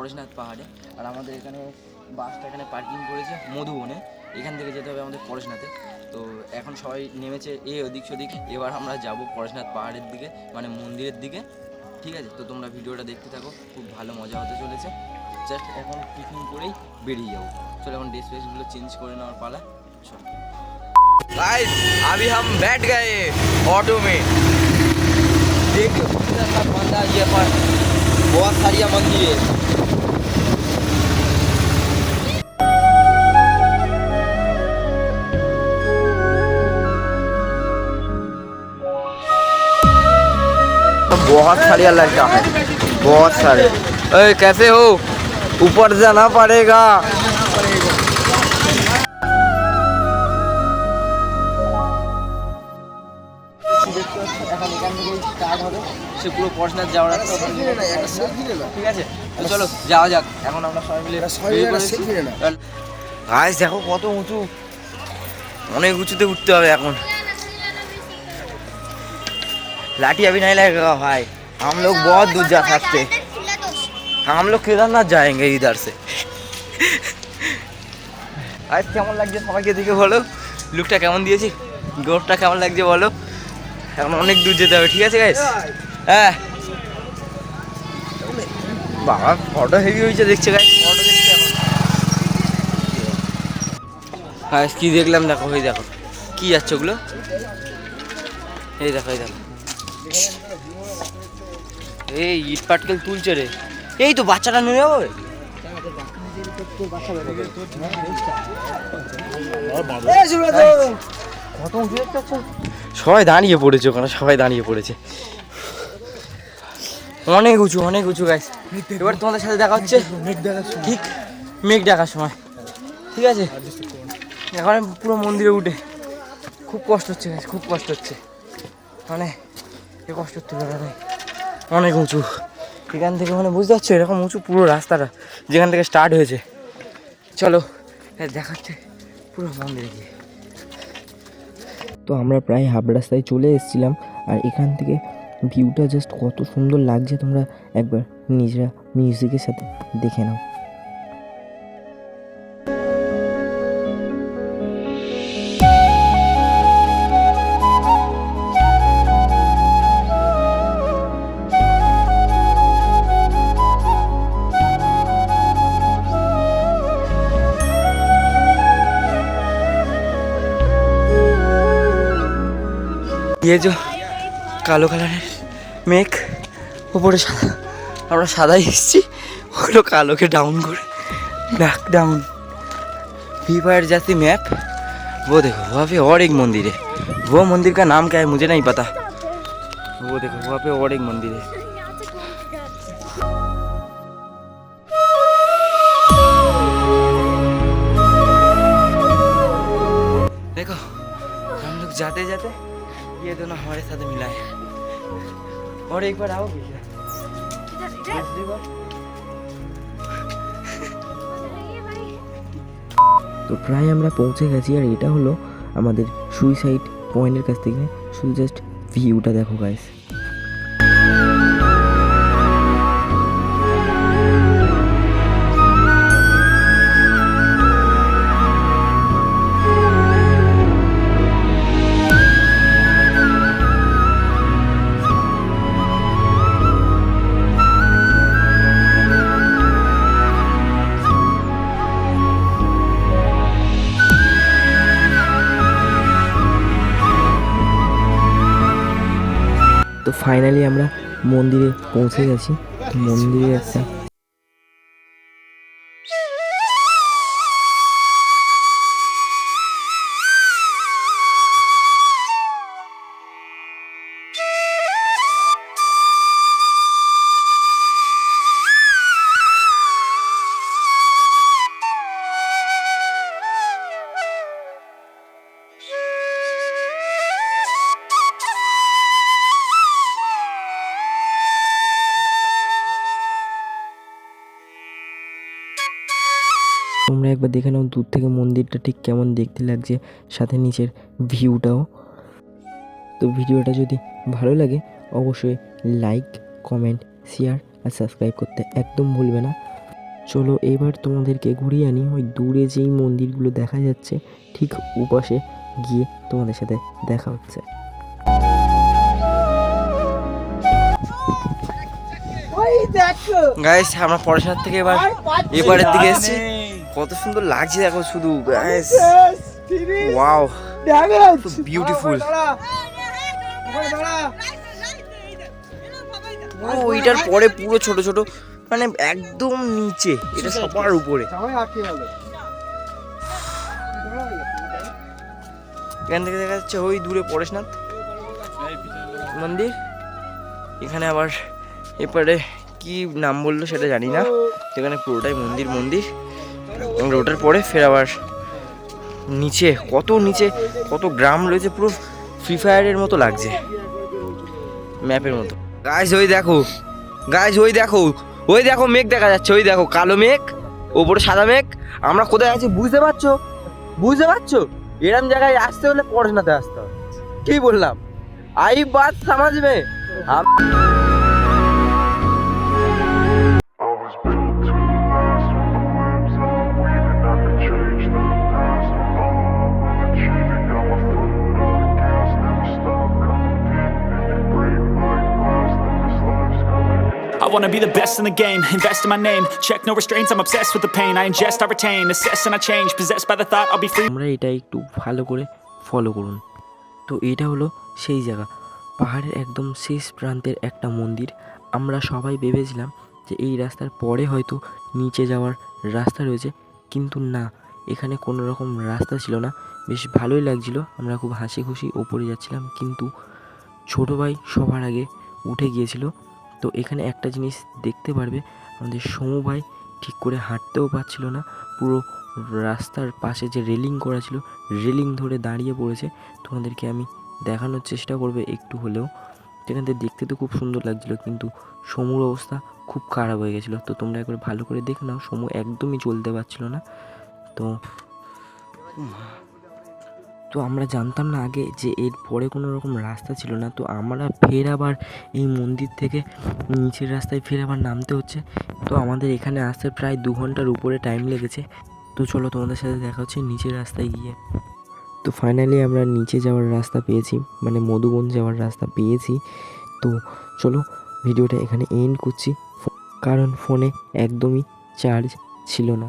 পরেশনাথ পাহাড়ে। আর আমাদের এখানে বাসটা এখানে পার্কিং করেছে মধুবনে, এখান থেকে যেতে হবে আমাদের পরেশনাথে। তো এখন সবাই নেমেছে ওদিক সেদিক, এবার আমরা যাব পরেশনাথ পাহাড়ের দিকে, মানে মন্দিরের দিকে। ঠিক আছে, তো তোমরা ভিডিওটা দেখতে থাকো, খুব ভালো মজা হতে চলেছে। জাস্ট এখন টিফিন করেই বেরিয়ে যাবো। চলো এখন ড্রেস ফ্রেসগুলো চেঞ্জ করে নেওয়ার পালা। চলো गाइस अभी हम बैठ गए ऑटो में। देखो कितना सब बंदा ये पर बहुत सारी मंदिर है। बहुत सारे लड़का है, बहुत सारे। अरे कैसे हो? ऊपर जाना पड़ेगा। এখন এখান থেকে স্টার্ট হবে সে পুরো পরেশনাথ যাওয়ার রাস্তা। ঠিক আছে, তো চলো যাওয়া যাক। এখন আমরা সবাই মিলে गाइस देखो কত উঁচু, অনেক উঁচুতে উঠতে হবে এখন। लाठी अभी नहीं लगेगा भाई, हम लोग बहुत दूर जा सकते। हम लोग केदारनाथ जाएंगे इधर से। आज কেমন লাগছে সবাইকে দেখে বলো, লুকটা কেমন দিয়েছি, গোপটা কেমন লাগছে বলো। এখন অনেক দূর যেতে হবে, ঠিক আছে গাইস? হ্যাঁ বাবা ফটো হেভি হয়েছে দেখছে গাইস, ফটো দেখছে এখন। গাইস কি দেখলাম দেখো, ওই দেখো কি যাচ্ছে ওগুলো, এই দেখো এই দেখো, এই ইট পাটকেল তুলছে রে। এই তো বাচ্চাটা নিয়ে যাবো। সবাই দাঁড়িয়ে পড়েছে ওখানে, সবাই দাঁড়িয়ে পড়েছে, অনেক উঁচু অনেক উঁচু গাইস। এবার তোমাদের সাথে দেখা হচ্ছে ঠিক মেঘ ডাকার সময়, ঠিক আছে? এখন পুরো মন্দিরে উঠে খুব কষ্ট হচ্ছে গাইস, খুব কষ্ট হচ্ছে, মানে এ কষ্ট তুলনা নেই, অনেক উঁচু। এখান থেকে মানে বুঝতে পারছো এরকম উঁচু পুরো রাস্তাটা যেখান থেকে স্টার্ট হয়েছে। চলো দেখাচ্ছে পুরো মন্দিরে গিয়ে। তো আমরা প্রায় হাফ রাস্তায় চলে এসেছিলাম, আর এখান থেকে ভিউটা জাস্ট কত সুন্দর লাগছে তোমরা একবার নিজেরা মিউজিকের সাথে দেখে নাও। ये जो কালো কালারের মেঘ উপরে সাদা, আমরা সাদাই এসেছি, ওগুলো কালোকে डाउन করে बैक डाउन। फ्री फायर जैसी मैप, वो देखो वहाँ पे और एक मंदिर है, वो मंदिर का नाम क्या है मुझे नहीं पता। वो देखो वहाँ पे और एक मंदिर है। देखो हम लोग जाते जाते ये दोनों हमारे साथ मिला है। और एक बार आओगे क्या? दूसरी बार? তো প্রায় আমরা পৌঁছে গেছি, আর এটা হলো আমাদের সুইসাইড পয়েন্টের কাছ থেকে। শুধু জাস্ট ভিউটা দেখো গাইস। তো ফাইনালি আমরা মন্দিরে পৌঁছে গেছি। মন্দিরে একটা তোমরা একবার দেখে নাও দূর থেকে মন্দিরটা ঠিক কেমন দেখতে লাগছে, সাথে নিচের ভিউটাও। তো ভিডিওটা যদি ভালো লাগে অবশ্যই লাইক, কমেন্ট, শেয়ার আর সাবস্ক্রাইব করতে একদম ভুলবে না। চলো এবার তোমাদেরকে ঘুরিয়ে আনি ওই দূরে যেই মন্দিরগুলো দেখা যাচ্ছে ঠিক ওপাশে গিয়ে তোমাদের সাথে দেখা হচ্ছে। গাইস আমরা পড়াশোনার থেকে এবারের দিকে এসেছি, কত সুন্দর লাগছে দেখো শুধু গাইস, ওয়াও বিউটিফুল। ওইটার পরে পুরো ছোট ছোট মানে একদম নিচে, এটা সবার উপরে। এখান থেকে দেখা যাচ্ছে ওই দূরে পরেশনাথ মন্দির। এখানে আবার এপারে কি নাম বললো সেটা জানি না, সেখানে পুরোটাই মন্দির মন্দির। ওটার পরে ফের আবার নিচে কত গ্রাম রয়েছে, পুরো ফ্রি ফায়ারের মতো লাগছে, ম্যাপের মতো। গাইস ওই দেখো, গাইস ওই দেখো মেঘ দেখা যাচ্ছে, ওই দেখো কালো মেঘ, ওপরে সাদা মেঘ। আমরা কোথায় আছি বুঝতে পারছো? এরম জায়গায় আসতে হলে পড়াশোনাতে আসতে হবে, কি বললাম? আই বাত সমাজ মে। I wanna be the best in the game, invest in my name, check no restraints, I'm obsessed with the pain, I ingest, I retain, assess and I change, possessed by the thought I'll be free. আমরা এটা একটু ভালো করে follow করুন। তো এটা হলো সেই জায়গা, পাহাড়ের একদম শেষ প্রান্তের একটা মন্দির। আমরা সবাই ভেবেছিলাম যে এই রাস্তার পরে হয়তো নিচে যাওয়ার রাস্তা রয়েছে, কিন্তু না, এখানে কোনো রকম রাস্তা ছিল না। বেশ ভালোই লাগছিল, আমরা খুব হাসি খুশি ওপরে যাচ্ছিলাম, কিন্তু ছোটো ভাই সবার আগে উঠে গিয়েছিল। তো এখানে একটা জিনিস দেখতে পারবে, আমাদের সমু ভাই ঠিক করে হাঁটতেও পারছিল না, পুরো রাস্তার পাশে যে রেলিং করা ছিল রেলিং ধরে দাঁড়িয়ে পড়েছে। তোমাদেরকে আমি দেখানোর চেষ্টা করবে একটু হলেও। সেখান থেকে দেখতে তো খুব সুন্দর লাগছিল, কিন্তু সমুর অবস্থা খুব খারাপ হয়ে গেছিলো। তো তোমরা একবার ভালো করে দেখে নাও, সমু একদমই চলতে পারছিল না। তো আমরা জানতাম না আগে যে এর পরে কোনো রকম রাস্তা ছিল না। তো আমরা ফের আবার এই মন্দির থেকে নিচের রাস্তায় ফের আবার নামতে হচ্ছে। তো আমাদের এখানে আসতে প্রায় 2 ঘন্টার উপরে টাইম লেগেছে। তো চলো তোমাদের সাথে দেখা হচ্ছে নিচের রাস্তায় গিয়ে। তো ফাইনালি আমরা নিচে যাওয়ার রাস্তা পেয়েছি, মানে মধুবন যাওয়ার রাস্তা পেয়েছি। তো চলো ভিডিওটা এখানে এন্ড করছি, কারণ ফোনে একদমই চার্জ ছিল না।